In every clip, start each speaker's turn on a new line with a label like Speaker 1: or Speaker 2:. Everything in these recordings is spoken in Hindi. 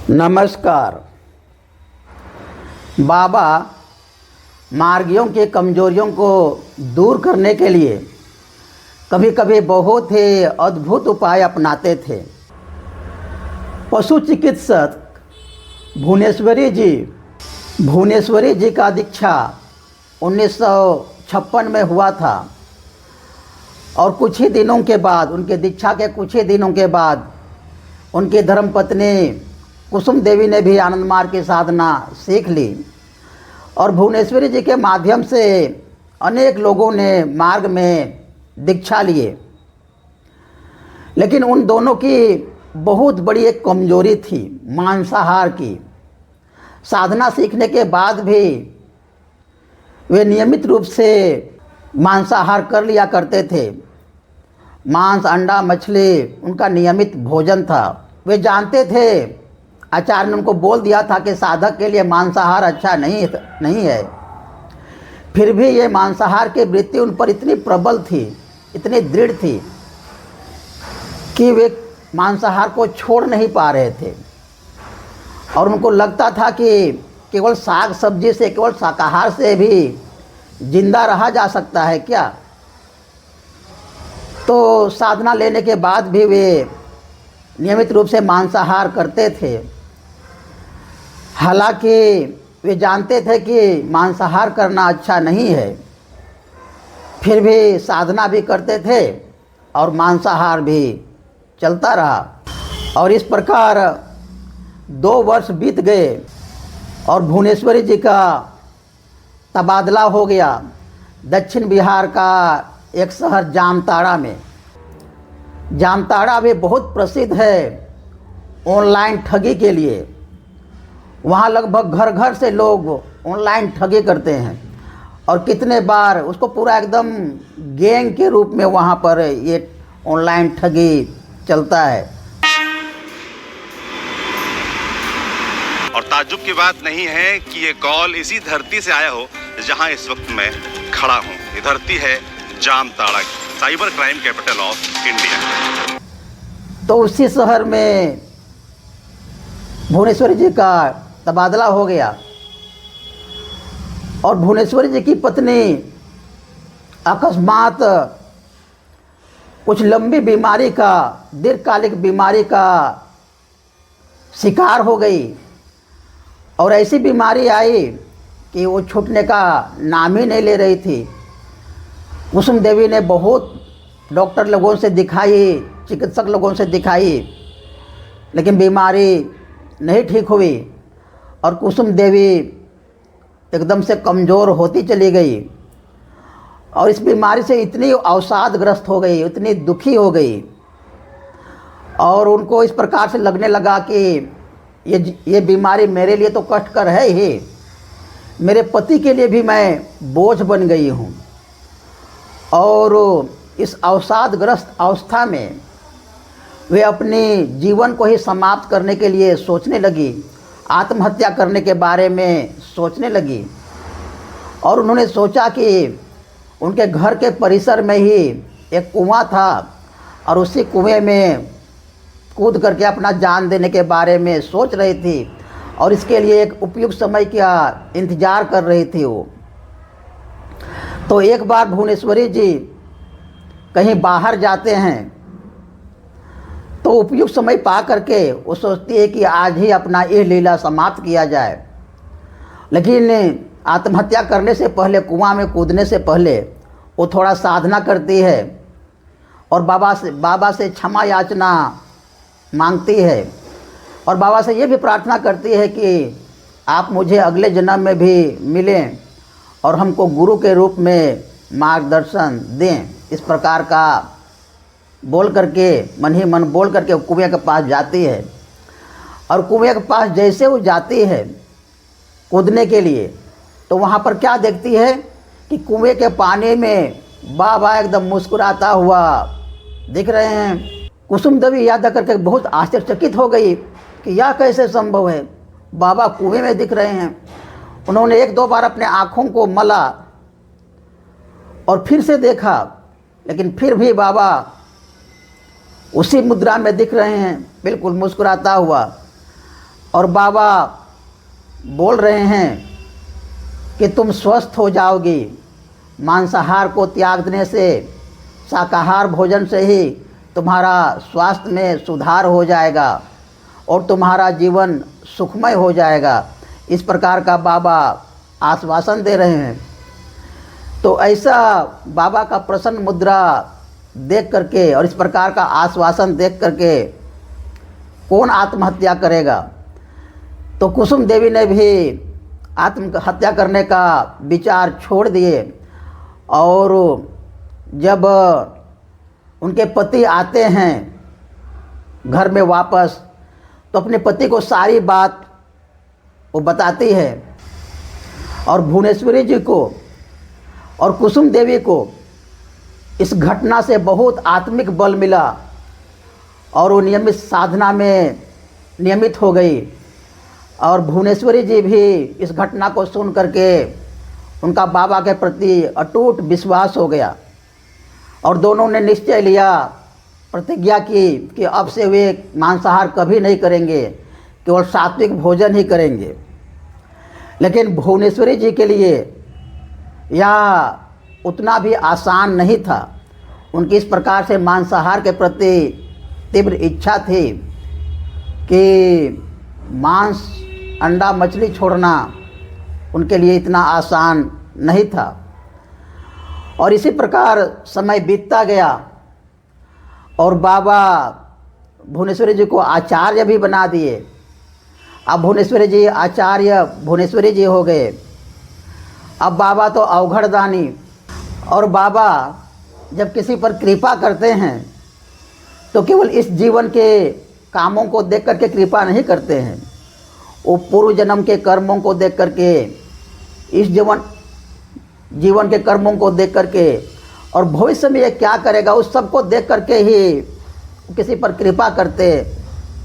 Speaker 1: नमस्कार। बाबा मार्गियों की कमजोरियों को दूर करने के लिए कभी कभी बहुत ही अद्भुत उपाय अपनाते थे। पशु चिकित्सक भुवनेश्वरी जी का दीक्षा 1956 में हुआ था और कुछ ही दिनों के बाद, उनके दीक्षा के कुछ ही दिनों के बाद उनकी धर्मपत्नी कुसुम देवी ने भी आनंद मार्ग की साधना सीख ली और भुवनेश्वरी जी के माध्यम से अनेक लोगों ने मार्ग में दीक्षा लिए। लेकिन उन दोनों की बहुत बड़ी एक कमजोरी थी, मांसाहार की। साधना सीखने के बाद भी वे नियमित रूप से मांसाहार कर लिया करते थे। मांस, अंडा, मछली उनका नियमित भोजन था। वे जानते थे, आचार्य ने उनको बोल दिया था कि साधक के लिए मांसाहार अच्छा नहीं है। फिर भी ये मांसाहार की वृत्ति उन पर इतनी प्रबल थी, इतनी दृढ़ थी कि वे मांसाहार को छोड़ नहीं पा रहे थे और उनको लगता था कि केवल साग सब्जी से, केवल शाकाहार से भी जिंदा रहा जा सकता है क्या। तो साधना लेने के बाद भी वे नियमित रूप से मांसाहार करते थे। हालांकि वे जानते थे कि मांसाहार करना अच्छा नहीं है, फिर भी साधना भी करते थे और मांसाहार भी चलता रहा। और इस प्रकार 2 वर्ष बीत गए और भुवनेश्वरी जी का तबादला हो गया दक्षिण बिहार का एक शहर जामताड़ा में। जामताड़ा भी बहुत प्रसिद्ध है ऑनलाइन ठगी के लिए। वहाँ लगभग घर घर से लोग ऑनलाइन ठगी करते हैं और कितने बार उसको पूरा एकदम गैंग के रूप में वहाँ पर ये ऑनलाइन ठगी चलता है।
Speaker 2: और ताज्जुब की बात नहीं है कि ये कॉल इसी धरती से आया हो जहां इस वक्त मैं खड़ा हूं। ये धरती है जामताड़ा की, cyber crime capital of India.
Speaker 1: तो उसी शहर में भुवनेश्वरी जी का तबादला हो गया और भुवनेश्वरी जी की पत्नी अकस्मात कुछ लंबी बीमारी का, दीर्घकालिक बीमारी का शिकार हो गई और ऐसी बीमारी आई कि वो छूटने का नाम ही नहीं ले रही थी। कुसुम देवी ने बहुत डॉक्टर लोगों से दिखाई, चिकित्सक लोगों से दिखाई, लेकिन बीमारी नहीं ठीक हुई और कुसुम देवी एकदम से कमज़ोर होती चली गई और इस बीमारी से इतनी अवसादग्रस्त हो गई, इतनी दुखी हो गई और उनको इस प्रकार से लगने लगा कि ये बीमारी मेरे लिए तो कष्टकर है ही, मेरे पति के लिए भी मैं बोझ बन गई हूँ। और इस अवसादग्रस्त अवस्था में वे अपने जीवन को ही समाप्त करने के लिए सोचने लगी, आत्महत्या करने के बारे में सोचने लगी। और उन्होंने सोचा कि उनके घर के परिसर में ही एक कुआं था और उसी कुएं में कूद करके अपना जान देने के बारे में सोच रही थी और इसके लिए एक उपयुक्त समय का इंतज़ार कर रही थी वो। तो एक बार भुवनेश्वरी जी कहीं बाहर जाते हैं तो उपयुक्त समय पा करके वो सोचती है कि आज ही अपना ये लीला समाप्त किया जाए। लेकिन आत्महत्या करने से पहले, कुआं में कूदने से पहले वो थोड़ा साधना करती है और बाबा से क्षमा याचना मांगती है और बाबा से ये भी प्रार्थना करती है कि आप मुझे अगले जन्म में भी मिलें और हमको गुरु के रूप में मार्गदर्शन दें। इस प्रकार का बोल करके, मन ही मन बोल करके कुएं के पास जाती है और कुएं के पास जैसे वो जाती है कूदने के लिए तो वहाँ पर क्या देखती है कि कुएं के पानी में बाबा एकदम मुस्कुराता हुआ दिख रहे हैं। कुसुम देवी याद करके बहुत आश्चर्यचकित हो गई कि यह कैसे संभव है, बाबा कुएं में दिख रहे हैं। उन्होंने 1-2 बार अपने आँखों को मला और फिर से देखा, लेकिन फिर भी बाबा उसी मुद्रा में दिख रहे हैं, बिल्कुल मुस्कुराता हुआ। और बाबा बोल रहे हैं कि तुम स्वस्थ हो जाओगी, मांसाहार को त्याग देने से, शाकाहार भोजन से ही तुम्हारा स्वास्थ्य में सुधार हो जाएगा और तुम्हारा जीवन सुखमय हो जाएगा। इस प्रकार का बाबा आश्वासन दे रहे हैं। तो ऐसा बाबा का प्रसन्न मुद्रा देख करके और इस प्रकार का आश्वासन देख करके कौन आत्महत्या करेगा। तो कुसुम देवी ने भी आत्महत्या करने का विचार छोड़ दिए और जब उनके पति आते हैं घर में वापस तो अपने पति को सारी बात वो बताती है और भुवनेश्वरी जी को और कुसुम देवी को इस घटना से बहुत आत्मिक बल मिला और वो नियमित साधना में नियमित हो गई। और भुवनेश्वरी जी भी इस घटना को सुन करके उनका बाबा के प्रति अटूट विश्वास हो गया और दोनों ने निश्चय लिया, प्रतिज्ञा की कि अब से वे मांसाहार कभी नहीं करेंगे, केवल सात्विक भोजन ही करेंगे। लेकिन भुवनेश्वरी जी के लिए यह उतना भी आसान नहीं था। उनकी इस प्रकार से मांसाहार के प्रति तीव्र इच्छा थी कि मांस, अंडा, मछली छोड़ना उनके लिए इतना आसान नहीं था। और इसी प्रकार समय बीतता गया और बाबा भुवनेश्वरी जी को आचार्य भी बना दिए। अब भुवनेश्वरी जी आचार्य भुवनेश्वरी जी हो गए। अब बाबा तो अवघड़दानी, और बाबा जब किसी पर कृपा करते हैं तो केवल इस जीवन के कामों को देख करके कृपा नहीं करते हैं, वो पूर्व जन्म के कर्मों को देख करके, इस जीवन के कर्मों को देख करके और भविष्य में ये क्या करेगा उस सब को देख करके ही किसी पर कृपा करते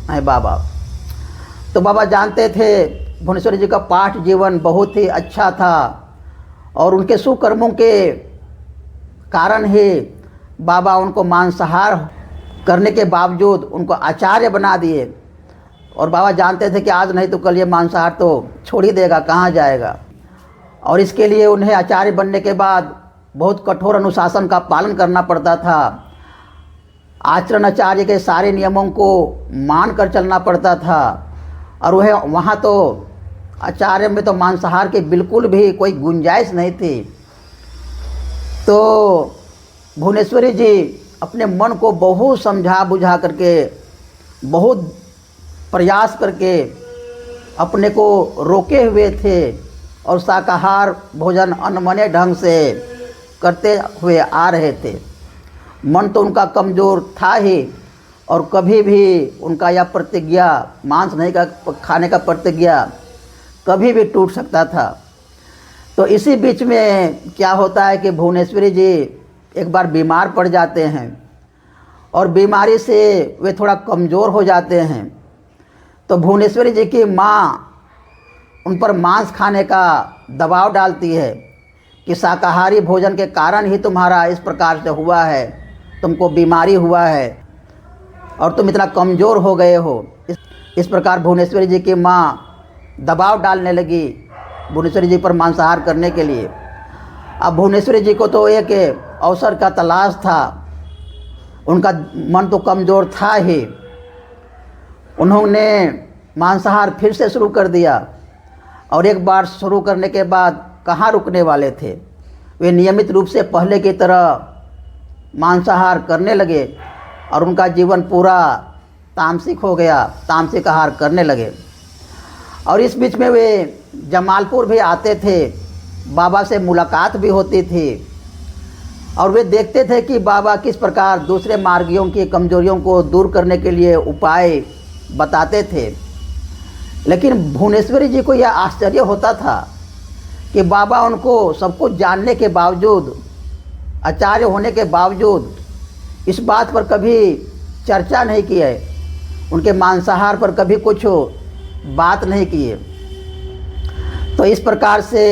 Speaker 1: हैं बाबा। तो बाबा जानते थे भुवनेश्वरी जी का पाठ जीवन बहुत ही अच्छा था और उनके सुकर्मों के कारण ही बाबा उनको मांसाहार करने के बावजूद उनको आचार्य बना दिए। और बाबा जानते थे कि आज नहीं तो कल ये मांसाहार तो छोड़ ही देगा, कहाँ जाएगा। और इसके लिए उन्हें आचार्य बनने के बाद बहुत कठोर अनुशासन का पालन करना पड़ता था। आचरण आचार्य के सारे नियमों को मान कर चलना पड़ता था और वह वहाँ तो आचार्य में तो मांसाहार की बिल्कुल भी कोई गुंजाइश नहीं थी। तो भुवनेश्वरी जी अपने मन को बहुत समझा बुझा करके, बहुत प्रयास करके अपने को रोके हुए थे और शाकाहार भोजन अनमने ढंग से करते हुए आ रहे थे। मन तो उनका कमज़ोर था ही और कभी भी उनका यह प्रतिज्ञा, मांस नहीं का खाने का प्रतिज्ञा कभी भी टूट सकता था। तो इसी बीच में क्या होता है कि भुवनेश्वरी जी एक बार बीमार पड़ जाते हैं और बीमारी से वे थोड़ा कमज़ोर हो जाते हैं। तो भुवनेश्वरी जी की माँ उन पर मांस खाने का दबाव डालती है कि शाकाहारी भोजन के कारण ही तुम्हारा इस प्रकार से हुआ है, तुमको बीमारी हुआ है और तुम इतना कमज़ोर हो गए हो। इस प्रकार भुवनेश्वरी जी की माँ दबाव डालने लगी भुवनेश्वरी जी पर मांसाहार करने के लिए। अब भुवनेश्वरी जी को तो एक अवसर का तलाश था, उनका मन तो कमज़ोर था ही। उन्होंने मांसाहार फिर से शुरू कर दिया और एक बार शुरू करने के बाद कहाँ रुकने वाले थे। वे नियमित रूप से पहले की तरह मांसाहार करने लगे और उनका जीवन पूरा तामसिक हो गया, तामसिक आहार करने लगे। और इस बीच में वे जमालपुर भी आते थे, बाबा से मुलाकात भी होती थी और वे देखते थे कि बाबा किस प्रकार दूसरे मार्गियों की कमजोरियों को दूर करने के लिए उपाय बताते थे। लेकिन भुवनेश्वरी जी को यह आश्चर्य होता था कि बाबा उनको सब कुछ जानने के बावजूद, आचार्य होने के बावजूद इस बात पर कभी चर्चा नहीं की है, उनके मांसाहार पर कभी कुछ बात नहीं की है। तो इस प्रकार से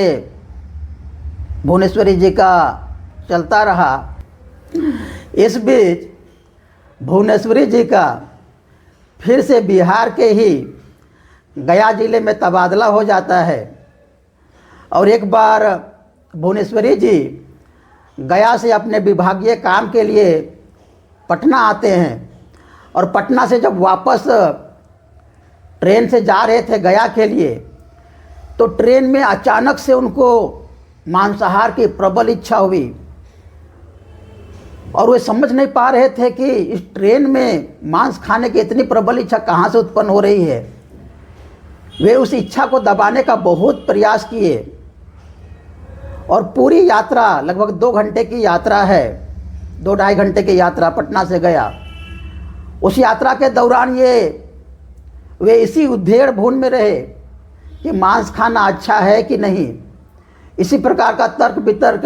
Speaker 1: भुवनेश्वरी जी का चलता रहा। इस बीच भुवनेश्वरी जी का फिर से बिहार के ही गया जिले में तबादला हो जाता है और एक बार भुवनेश्वरी जी गया से अपने विभागीय काम के लिए पटना आते हैं और पटना से जब वापस ट्रेन से जा रहे थे गया के लिए, तो ट्रेन में अचानक से उनको मांसाहार की प्रबल इच्छा हुई और वे समझ नहीं पा रहे थे कि इस ट्रेन में मांस खाने की इतनी प्रबल इच्छा कहाँ से उत्पन्न हो रही है। वे उस इच्छा को दबाने का बहुत प्रयास किए और पूरी यात्रा, लगभग 2 घंटे की यात्रा है, 2-2.5 घंटे की यात्रा पटना से गया। उस यात्रा के दौरान वे इसी उधेड़ बुन में रहे कि मांस खाना अच्छा है कि नहीं। इसी प्रकार का तर्क वितर्क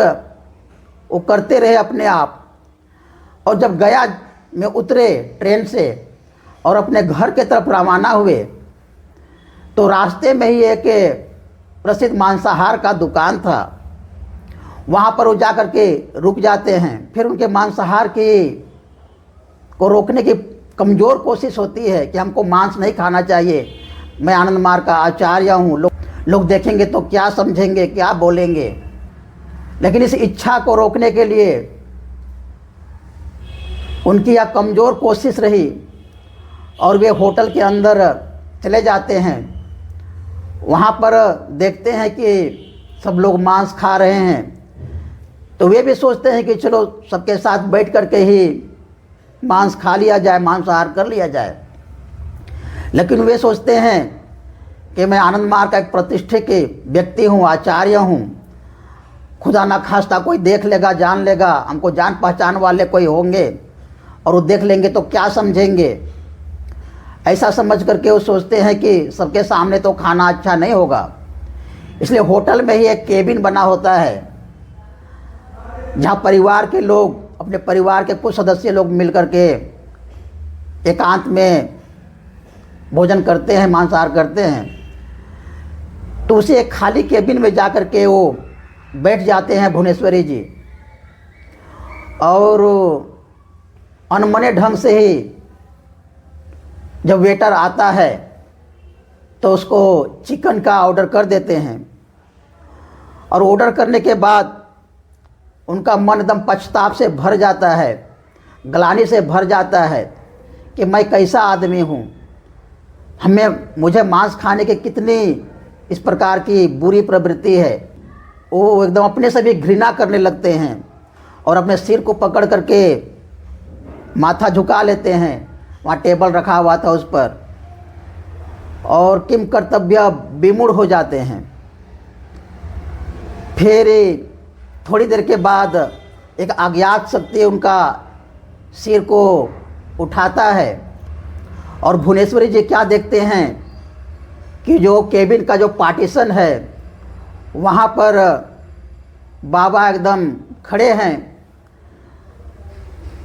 Speaker 1: वो करते रहे अपने आप। और जब गया में उतरे ट्रेन से और अपने घर के तरफ रवाना हुए, तो रास्ते में ही एक प्रसिद्ध मांसाहार का दुकान था। वहाँ पर वो जा कर के रुक जाते हैं। फिर उनके मांसाहार को रोकने की कमज़ोर कोशिश होती है कि हमको मांस नहीं खाना चाहिए, मैं आनंद मार्ग का आचार्य हूँ, लोग देखेंगे तो क्या समझेंगे, क्या बोलेंगे। लेकिन इस इच्छा को रोकने के लिए उनकी यह कमज़ोर कोशिश रही और वे होटल के अंदर चले जाते हैं। वहाँ पर देखते हैं कि सब लोग मांस खा रहे हैं, तो वे भी सोचते हैं कि चलो सबके साथ बैठ कर के ही मांस खा लिया जाए, मांसाहार कर लिया जाए। लेकिन वे सोचते हैं कि मैं आनंद मार्ग का एक प्रतिष्ठित व्यक्ति हूँ, आचार्य हूँ, खुदा ना खास्ता कोई देख लेगा, जान लेगा, हमको जान पहचान वाले कोई होंगे और वो देख लेंगे तो क्या समझेंगे। ऐसा समझ करके वो सोचते हैं कि सबके सामने तो खाना अच्छा नहीं होगा। इसलिए होटल में ही एक केबिन बना होता है जहाँ परिवार के लोग, अपने परिवार के कुछ सदस्य लोग मिलकर के एकांत में भोजन करते हैं, मांसाहार करते हैं। तो उसे एक खाली केबिन में जा कर के वो बैठ जाते हैं भुवनेश्वरी जी और अनमने ढंग से ही जब वेटर आता है तो उसको चिकन का ऑर्डर कर देते हैं। और ऑर्डर करने के बाद उनका मन एकदम पछताव से भर जाता है, ग्लानि से भर जाता है कि मैं कैसा आदमी हूँ, मुझे मांस खाने की कितनी इस प्रकार की बुरी प्रवृत्ति है। वो एकदम अपने से भी घृणा करने लगते हैं और अपने सिर को पकड़ करके माथा झुका लेते हैं। वहाँ टेबल रखा हुआ था उस पर, और किम कर्तव्य विमूढ़ हो जाते हैं। फिर थोड़ी देर के बाद एक अज्ञात शक्ति उनका सिर को उठाता है और भुवनेश्वरी जी क्या देखते हैं कि जो केबिन का जो पार्टीशन है वहाँ पर बाबा एकदम खड़े हैं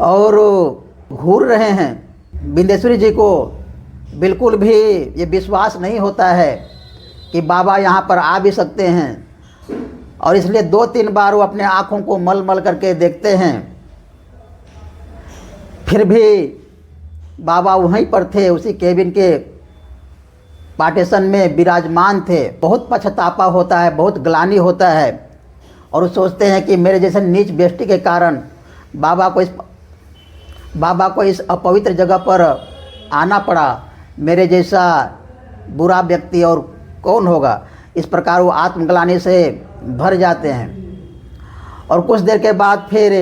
Speaker 1: और घूर रहे हैं। बिंदेश्वरी जी को बिल्कुल भी ये विश्वास नहीं होता है कि बाबा यहाँ पर आ भी सकते हैं, और इसलिए 2-3 बार वो अपने आँखों को मल मल करके देखते हैं। फिर भी बाबा वहीं पर थे, उसी केबिन के पार्टीशन में विराजमान थे। बहुत पछतावा होता है, बहुत ग्लानि होता है और वो सोचते हैं कि मेरे जैसे नीच व्यक्ति के कारण बाबा को इस अपवित्र जगह पर आना पड़ा। मेरे जैसा बुरा व्यक्ति और कौन होगा। इस प्रकार वो आत्मग्लानि से भर जाते हैं। और कुछ देर के बाद फिर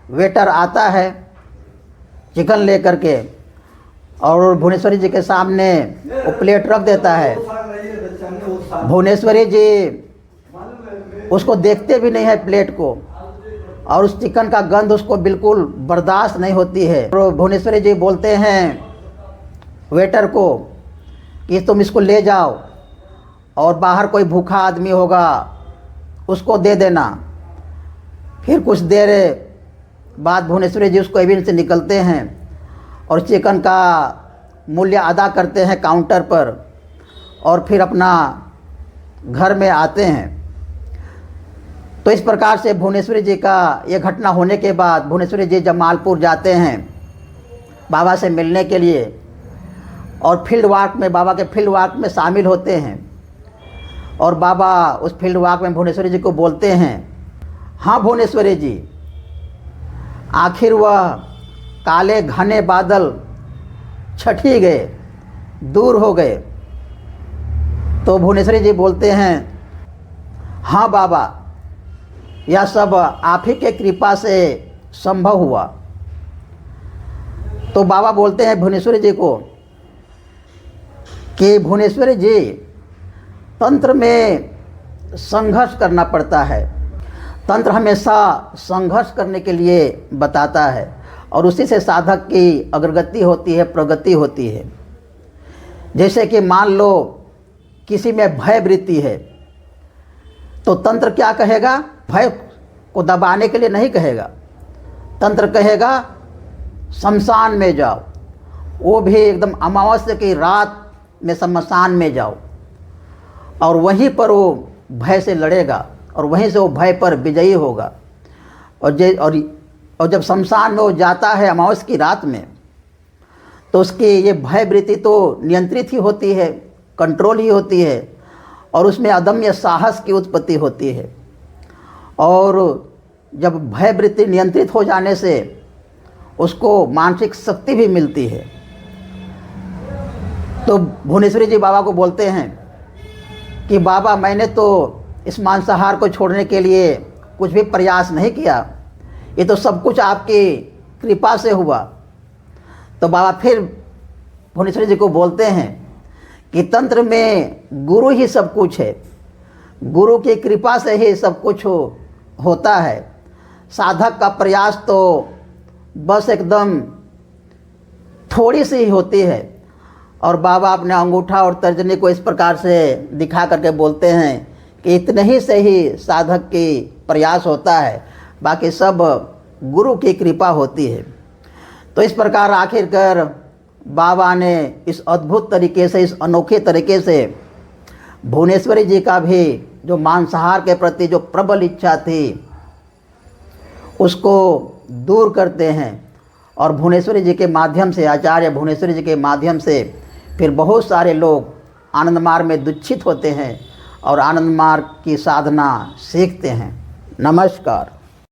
Speaker 1: वेटर आता है चिकन लेकर के और भुवनेश्वरी जी के सामने वो प्लेट रख देता है। भुवनेश्वरी जी उसको देखते भी नहीं है प्लेट को, और उस चिकन का गंध उसको बिल्कुल बर्दाश्त नहीं होती है। तो भुवनेश्वरी जी बोलते हैं वेटर को कि तुम इसको ले जाओ और बाहर कोई भूखा आदमी होगा उसको दे देना। फिर कुछ देर बाद भुवनेश्वरी जी उस केबिन से निकलते हैं और चिकन का मूल्य अदा करते हैं काउंटर पर और फिर अपना घर में आते हैं। तो इस प्रकार से भुवनेश्वरी जी का ये घटना होने के बाद भुवनेश्वरी जी जमालपुर जाते हैं बाबा से मिलने के लिए, और फील्ड वर्क में, बाबा के फील्ड वर्क में शामिल होते हैं। और बाबा उस फील्ड वर्क में भुवनेश्वरी जी को बोलते हैं, हाँ भुवनेश्वरी जी, आखिर वह काले घने बादल छठी गए, दूर हो गए। तो भुवनेश्वरी जी बोलते हैं, हाँ बाबा, यह सब आप ही के कृपा से संभव हुआ। तो बाबा बोलते हैं भुवनेश्वरी जी को कि भुवनेश्वरी जी, तंत्र में संघर्ष करना पड़ता है। तंत्र हमेशा संघर्ष करने के लिए बताता है और उसी से साधक की अग्रगति होती है, प्रगति होती है। जैसे कि मान लो किसी में भय वृत्ति है, तो तंत्र क्या कहेगा? भय को दबाने के लिए नहीं कहेगा। तंत्र कहेगा शमशान में जाओ, वो भी एकदम अमावस्या की रात में शमशान में जाओ, और वहीं पर वो भय से लड़ेगा और वहीं से वो भय पर विजयी होगा। और जब शमशान में वो जाता है अमावस्या की रात में, तो उसकी ये भय वृत्ति तो नियंत्रित ही होती है, कंट्रोल ही होती है, और उसमें अदम्य साहस की उत्पत्ति होती है। और जब भय वृत्ति नियंत्रित हो जाने से उसको मानसिक शक्ति भी मिलती है। तो भुवनेश्वरी जी बाबा को बोलते हैं कि बाबा, मैंने तो इस मांसाहार को छोड़ने के लिए कुछ भी प्रयास नहीं किया, ये तो सब कुछ आपकी कृपा से हुआ। तो बाबा फिर भुवनेश्वरी जी को बोलते हैं कि तंत्र में गुरु ही सब कुछ है, गुरु की कृपा से ही सब कुछ होता है। साधक का प्रयास तो बस एकदम थोड़ी सी ही होती है। और बाबा अपने अंगूठा और तर्जनी को इस प्रकार से दिखा करके बोलते हैं कि इतने ही से ही साधक की प्रयास होता है, बाकी सब गुरु की कृपा होती है। तो इस प्रकार आखिरकार बाबा ने इस अद्भुत तरीके से, इस अनोखे तरीके से भुवनेश्वरी जी का भी जो मांसाहार के प्रति जो प्रबल इच्छा थी उसको दूर करते हैं। और भुवनेश्वरी जी के माध्यम से, आचार्य भुवनेश्वरी जी के माध्यम से फिर बहुत सारे लोग आनंद मार्ग में दीक्षित होते हैं और आनंद मार्ग की साधना सीखते हैं। नमस्कार।